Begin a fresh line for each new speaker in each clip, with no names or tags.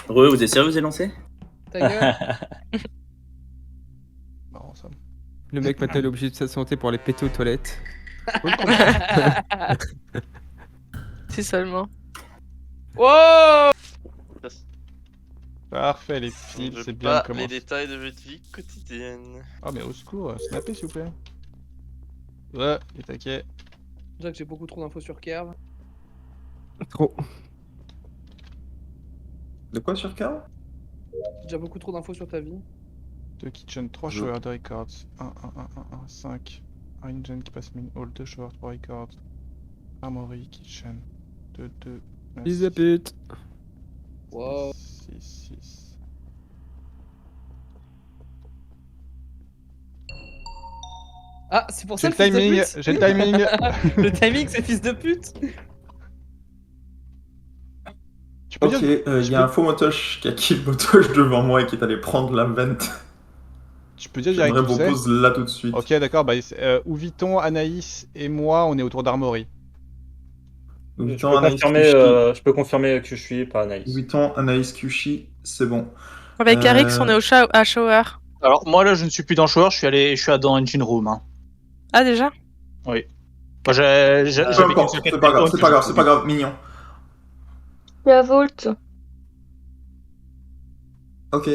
Re, vous êtes sérieux, vous êtes lancé?
Ta gueule.
Marrant ça.
Le mec maintenant il est obligé de s'absenter pour aller péter aux toilettes.
Si seulement.
Wow.
Parfait, les
On
fils,
veut
c'est bien
pas
comment.
les détails de votre vie quotidienne.
Ah, mais au secours, snappez s'il vous plaît. Ouais, les taquets.
Déjà que j'ai beaucoup trop d'infos sur Kerv.
Trop.
De quoi sur Carl?
J'ai déjà beaucoup trop d'infos sur ta vie.
2 kitchen, 3
Je-
showers, 2 records. 1, 1, 1, 1, 1, 5. Un engine qui passe main hall, 2 showers, 3 records. Armory, kitchen. 2, 2.
Fils de pute.
Wow.
6, 6.
Ah, c'est pour
J'ai
ça
le
le fils de
timing,
pute.
j'ai le timing.
Le timing, c'est fils de pute.
Tu peux
Ok,
dire,
il y a un faux motoche qui a kill motoche devant moi et qui est allé prendre la vente.
tu peux dire direct
J'aimerais
qui c'est.
propose là tout de suite.
Ok, d'accord, bah, Ouviton, Anaïs et moi, on est autour d'Armory.
Donc,
Je
Vuitton,
peux,
Anaïs,
confirmer,
Kushi.
je peux confirmer que je suis pas Anaïs.
Vuitton, Anaïs, Kushi, c'est bon.
Avec Arix, on est à Shower.
Alors, moi là, je ne suis plus dans Shower, je suis dans Engine Room. Hein.
Ah, déjà?
Moi,
Peu importe, c'est pas grave, c'est pas grave, mignon.
La Vault.
Ok.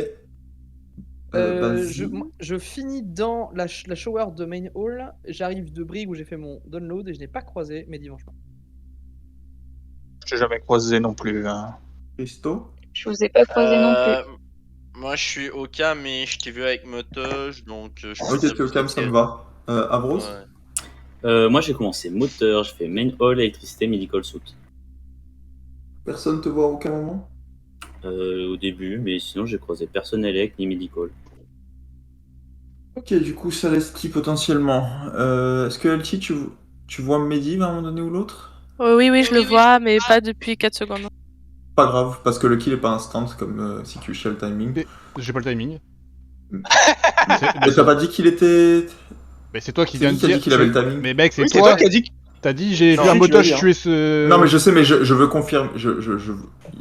Vas-y.
Je finis dans la shower de Main Hall. J'arrive de Brig où j'ai fait mon download et je n'ai pas croisé mes dimanches.
Je t'ai jamais croisé non plus. Hein.
Christo.
Je vous ai pas croisé non plus.
Moi je suis au cam mais je t'ai vu avec Motoche donc je
Ok, t'es au cam, ça me va. Avros.
Ouais.
Moi j'ai commencé moteur, je fais main hall, électricité, medical suit.
Personne te voit à aucun moment?
Au début, mais sinon j'ai croisé personne élect ni medical.
Ok, du coup, ça laisse qui potentiellement? Est-ce que LT, tu vois Medivh à un moment donné ou l'autre?
Oui, je le vois, mais pas depuis 4 secondes.
Pas grave, parce que le kill est pas instant comme si tu le timing.
Mais j'ai pas le timing.
Mais t'as pas dit qu'il était.
Mais c'est toi qui
C'est
viens
lui
de
qui a
dire.
dit qu'il avait le timing.
Mais mec, c'est
Oui, c'est
toi.
toi qui as dit.
T'as dit j'ai
Non,
vu un
si,
motoche
tu veux
tuer ce.
Non, mais je sais, mais je veux confirmer.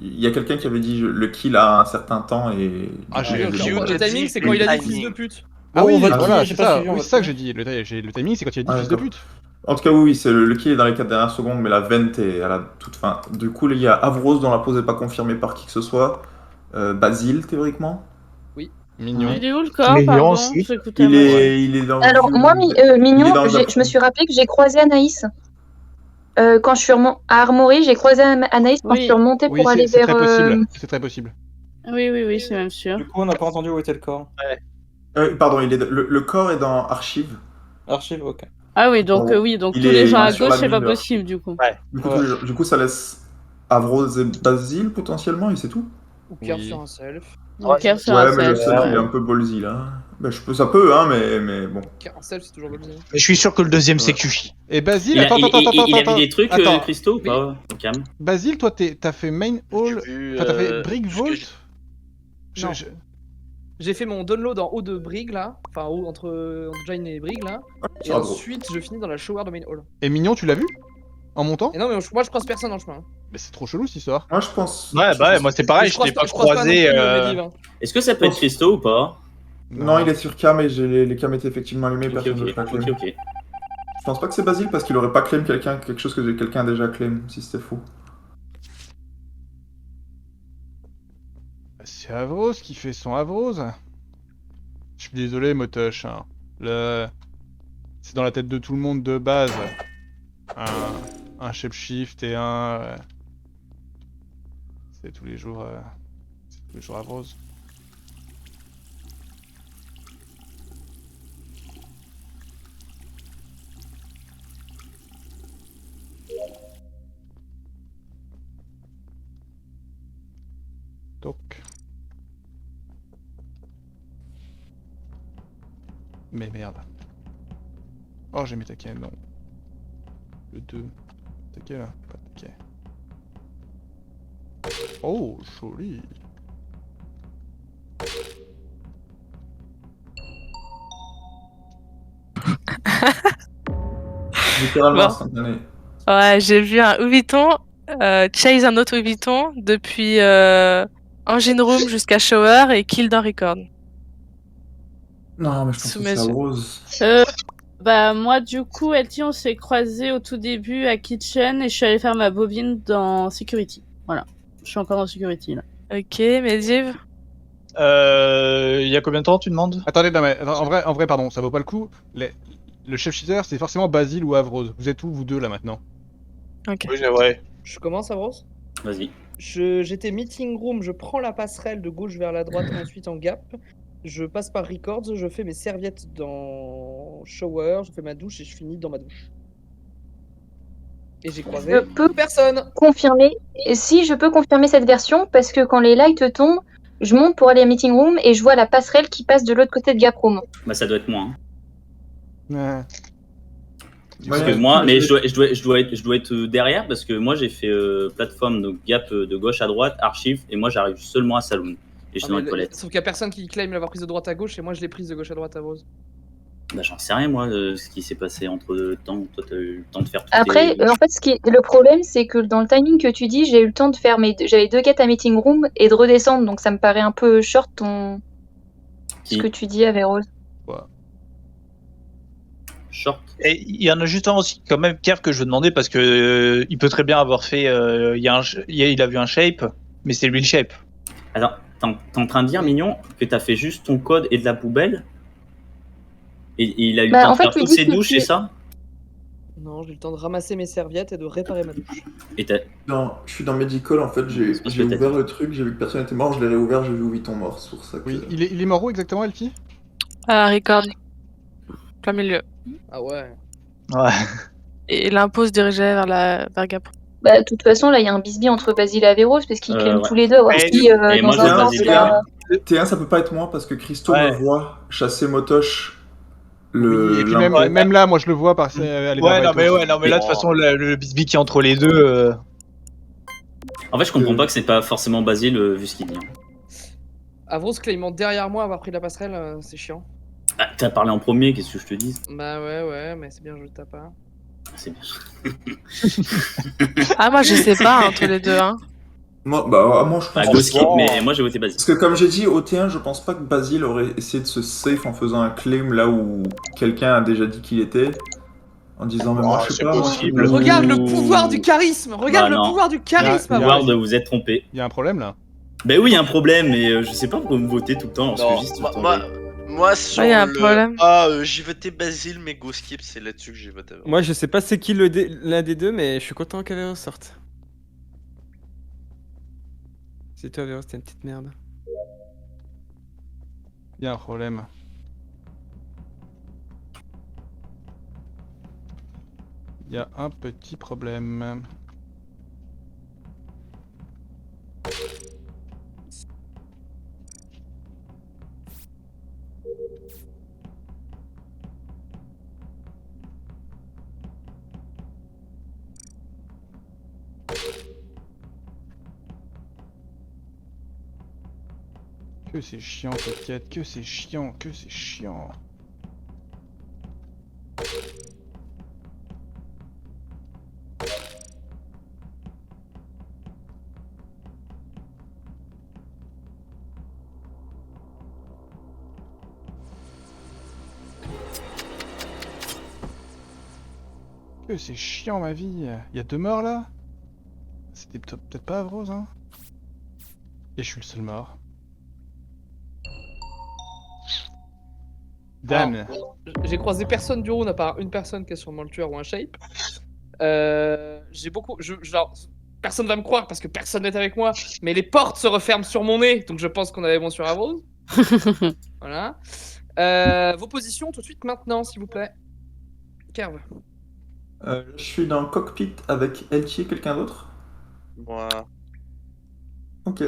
Il y a quelqu'un qui avait dit le kill à un certain temps et.
Ah, j'ai-
Le
Cute
timing,
dit
c'est quand il a dit
timing.
fils de pute.
Ah oui,
on va
voilà,
dire,
c'est
j'ai pas
ça.
suivi, on
Oui,
va
c'est ça que
dire.
j'ai dit. Le timing, c'est quand il a dit
Ah,
fils de
d'accord.
pute.
En tout cas, oui, c'est le kill est dans les 4 dernières secondes, mais la vente est à la toute fin. Du coup, il y a Avros dont la pause n'est pas confirmée par qui que ce soit. Basile, théoriquement.
Mignon.
Il est où le corps?
Mignon
Pardon,
aussi.
j'écoutais mal.
Il est dans.
Alors,
le-
moi,
il est
Mignon,
dans
je me suis rappelé que j'ai croisé Anaïs. Quand je suis à Armory, j'ai croisé Anaïs quand
Oui.
je suis remontée
Oui,
pour aller
c'est
vers.
très possible. C'est très possible.
Oui, c'est même sûr.
Du coup, on n'a pas entendu où était le corps.
Pardon, le corps est dans Archive.
Archive, ok.
Ah oui, donc
Bon,
donc
il
tous
est-
les gens
il est
à
sur
gauche,
la
c'est pas
ligne, là.
possible du coup.
Du coup,
Ouais.
du coup, ça laisse Avros et Basile potentiellement, et c'est tout.
Ou Kerv
Oui.
sur un self.
Donc Kerv sur
Ouais,
un
mais le
self.
self, il est un peu ballsy là. Bah, ça peut, hein, mais bon.
Un self, c'est toujours ballsy.
Mais je suis sûr que le deuxième c'est Kushi.
Et Basile,
Il a,
attends.
il a vu des trucs,
Attends.
Christo, ou pas au cam?
Basile, toi, t'as fait main hall.
J'ai vu,
Enfin, t'as fait Brick
ce que
Vault.
j'ai-
Non. J'ai fait mon download en haut de Brig là, enfin haut entre Jane et Brig là, et
Ah, gros.
ensuite je finis dans la shower de Main Hall.
Et Mignon, tu l'as vu en montant?
Et non, mais moi je croise personne en chemin.
Mais c'est trop chelou cette histoire.
Moi, je pense.
Ouais, bah ouais, moi c'est pareil, je t'ai pas croisé.
non plus, Medivh, hein.
Est-ce que ça peut être Christo ou pas?
Non, il est sur cam et les cams étaient effectivement allumés.
Ok,
Personne ne l'a claim.
ok.
Je pense pas que c'est Basile parce qu'il aurait pas claim quelque chose que quelqu'un a déjà claim si c'était faux.
C'est Avros qui fait son Avros. Je suis désolé, Motoche. Hein. C'est dans la tête de tout le monde de base. Un shapeshift et un. C'est tous les jours. C'est tous les jours Avros. Donc. Mais merde. Oh, j'ai mis taquet, non. Le 2. Taquet là? Pas de taquet. Oh, joli.
Littéralement
Bon.
instantané.
Ouais, j'ai vu un Vuitton chase un autre Vuitton depuis engine room jusqu'à shower et kill dans record.
Non, mais je pense
Sous
que
mes
c'est
yeux.
Rose.
Bah moi du coup, LT, on s'est croisés au tout début à Kitchen et je suis allée faire ma bobine dans Security. Voilà, je suis encore dans Security là. Ok, Medivh.
Il y a combien de temps, tu demandes?
Attendez, non mais en vrai, pardon, ça vaut pas le coup. Le chef cheater, c'est forcément Basile ou Avrose. Vous êtes où, vous deux, là, maintenant?
Ok.
Oui, ouais.
Je commence, Avros.
Vas-y.
J'étais meeting room, je prends la passerelle de gauche vers la droite, ensuite en gap. Je passe par records, je fais mes serviettes dans shower, je fais ma douche et je finis dans ma douche. Et j'ai croisé
Je peux
personne.
confirmer. Et si je peux confirmer cette version, parce que quand les lights tombent, je monte pour aller à meeting room et je vois la passerelle qui passe de l'autre côté de gap room.
Bah, ça doit être moi.
Ouais.
Parce que moi, mais je dois être derrière parce que moi j'ai fait plateforme, donc gap de gauche à droite, archive, et moi j'arrive seulement à Saloon. Et je suis dans les toilettes.
Sauf qu'il y a personne qui claim l'avoir prise de droite à gauche et moi je l'ai prise de gauche à droite à Avros.
Bah, j'en sais rien, moi, ce qui s'est passé entre le temps. Toi, t'as eu le temps de faire tout.
Après, en fait, le problème, c'est que dans le timing que tu dis, j'ai eu le temps de faire j'avais 2 quêtes à meeting room et de redescendre, donc ça me paraît un peu short ce que tu dis, Averrose.
Short.
Et il y en a juste un aussi, quand même, Kev, que je veux demander parce que il peut très bien avoir fait. Il a vu un shape, mais c'est lui le shape.
Attends, t'es en train de dire, Mignon, que t'as fait juste ton code et de la poubelle et il a eu le temps de faire toutes ses douches, c'est ça?
Non, j'ai eu le temps de ramasser mes serviettes et de réparer ma douche.
Et t'as...
Non, je suis dans Medical, en fait, j'ai
peut-être.
ouvert le truc, j'ai vu que personne était mort, je l'ai réouvert, j'ai vu où ils sont morts, c'est pour ça que...
Oui, il est mort où exactement, LT?
Record. Plein milieu.
Ah ouais.
Ouais.
Et l'impose dirigeait vers Gap.
Bah, de toute façon, là, il y a un bisbee entre Basile et Averrose, parce qu'ils claiment
ouais.
tous les deux. Ouais.
Et
Si,
moi,
dans
je
un
vois
sens,
Basile.
T1, ça peut pas être moi, parce que Christo me voit chasser Motoche.
Oui, et puis même là, moi je le vois passer aller
Ouais,
vers
non, mais
Vaitos.
là, de toute façon, le bisbee qui est entre les deux.
En fait, je comprends pas que c'est pas forcément Basile vu ce qu'il dit.
Avros claimant derrière moi avoir pris la passerelle, c'est chiant.
Ah, t'as parlé en premier, qu'est-ce que je te dis?
Bah ouais, mais c'est bien joué de ta part.
C'est bien.
Ah, moi je sais pas entre les deux. Hein.
Moi, je pense
Ghost mais moi j'ai voté Basile.
Parce que comme j'ai dit, au T1, je pense pas que Basile aurait essayé de se safe en faisant un claim là où quelqu'un a déjà dit qu'il était. En disant, mais moi je sais pas.
possible.
Regarde le pouvoir du charisme. Regarde
Bah,
le
non.
pouvoir du charisme.
Pouvoir de vous être trompé.
Il y a un problème là.
Ben oui, il y a un problème, mais je sais pas pourquoi me voter tout le temps. Parce
Non,
que juste tout le temps.
moi sur
y a un
le
problème.
j'ai voté Basile, mais Ghoskip, c'est là-dessus que j'ai voté.
Moi, je sais pas c'est qui l'un des deux, mais je suis content qu'Averrose sorte. C'est toi, Averrose, t'es une petite merde.
Il y a un problème. Il y a un petit problème. Que c'est chiant cette quête, que c'est chiant, que c'est chiant. Que c'est chiant ma vie. Il y a 2 morts là? C'était peut-être pas Avrose, hein? Et je suis le seul mort. Dan.
J'ai croisé personne du round à part une personne qui est sûrement le tueur ou un shape. J'ai beaucoup. Genre, personne va me croire parce que personne n'est avec moi, mais les portes se referment sur mon nez, donc je pense qu'on avait bon sur Avrose. Voilà. Vos positions tout de suite maintenant, s'il vous plaît. Kerv.
Je suis dans le cockpit avec LT et quelqu'un d'autre.
Moi.
Ok.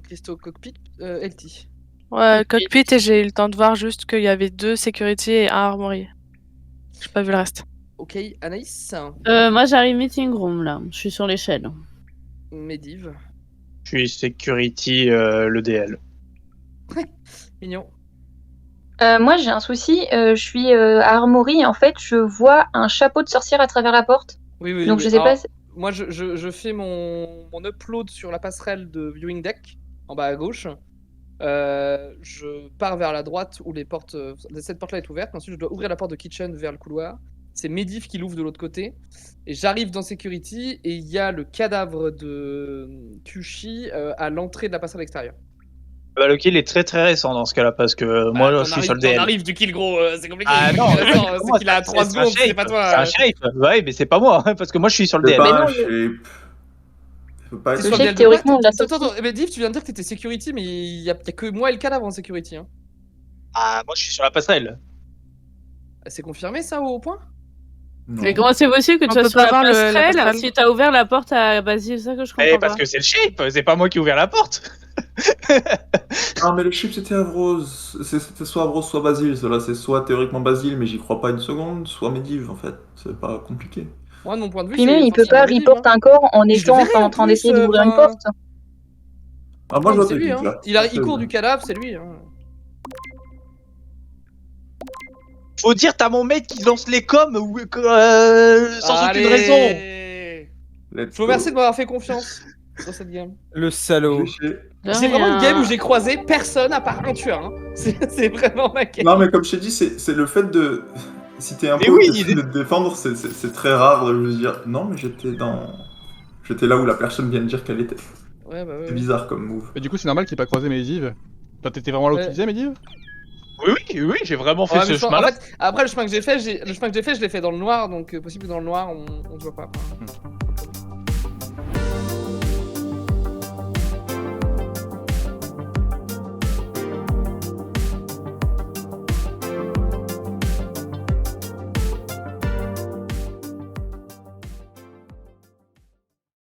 Christo cockpit, LT.
Ouais, cockpit, et j'ai eu le temps de voir juste qu'il y avait 2 security et 1 armory. J'ai pas vu le reste.
Ok, Anaïs.
Moi j'arrive meeting room là, je suis sur l'échelle.
Medivh.
Je suis security, le DL.
Mignon.
Moi, j'ai un souci. Je suis à Armory et en fait, je vois un chapeau de sorcière à travers la porte.
Oui.
Donc, je sais pas.
moi je fais mon upload sur la passerelle de viewing deck en bas à gauche. Je pars vers la droite où les portes, cette porte là est ouverte. Ensuite je dois ouvrir la porte de kitchen vers le couloir. C'est Medivh qui l'ouvre de l'autre côté. Et j'arrive dans security et il y a le cadavre de Kushi à l'entrée de la passerelle extérieure.
Bah, le kill est très très récent dans ce cas-là parce que moi je suis sur le DL.
On arrive du kill gros, c'est compliqué.
Ah non,
c'est qu'il a 3 secondes, c'est pas toi.
C'est un shape. Ouais, mais c'est pas moi parce que moi je suis sur le DL.
C'est pas un
non,
shape. Ça peut pas
T'es
être
Le
sur
shape,
DL de
théoriquement,
quoi
on l'a
Attends,
sorti.
mais Div, tu viens de dire que t'étais security, mais il y a que moi et le cadavre en security. Hein.
Ah, moi je suis sur la passerelle.
C'est confirmé ça au point?
Non.
Mais comment c'est possible que tu
On
sois
peut
sur
pas
la
voir la
passerelle
passerelle.
si t'as ouvert la porte à Basile? C'est ça que je comprends
Eh,
pas.
parce que c'est le shape, c'est pas moi qui ai ouvert la porte.
Non, mais le chip c'était Avrose. C'était soit Avrose, soit Basile. Cela, c'est soit théoriquement Basile, mais j'y crois pas une seconde, soit Medivh en fait. C'est pas compliqué.
Moi, de mon point de vue,
Puis même,
c'est
il peut pas
forcément Medivh,
report un corps en
Je le
étant
verrai,
en
en
train
plus,
d'essayer d'ouvrir une
enfin.
porte.
Ah, moi je
Non,
vois
c'est lui,
Medivh,
hein.
là.
Il court du cadavre, c'est lui. Hein.
Faut dire, t'as mon mec qui lance les coms sans aucune raison.
Let's
Je vous
go.
remercie de m'avoir fait confiance dans cette game.
Le salaud.
Cliché.
C'est vraiment une game où j'ai croisé personne à part un tueur. Hein. C'est vraiment ma game.
Non, mais comme je t'ai dit, c'est le fait de. Si t'es un
Mais
peu
oui,
de te défendre, c'est très rare de se dire non, mais j'étais là où la personne vient de dire qu'elle était.
Ouais, bah ouais.
C'est bizarre comme move.
Mais du coup, c'est normal qu'il ait pas croisé Medivh. Toi, t'étais vraiment là où tu
Ouais.
disais, Medivh?
Oui, j'ai vraiment fait
Ouais,
ce
mais
chemin-là.
en fait, après le chemin que j'ai fait, je l'ai fait dans le noir, donc possible que dans le noir on se voit pas. Quoi.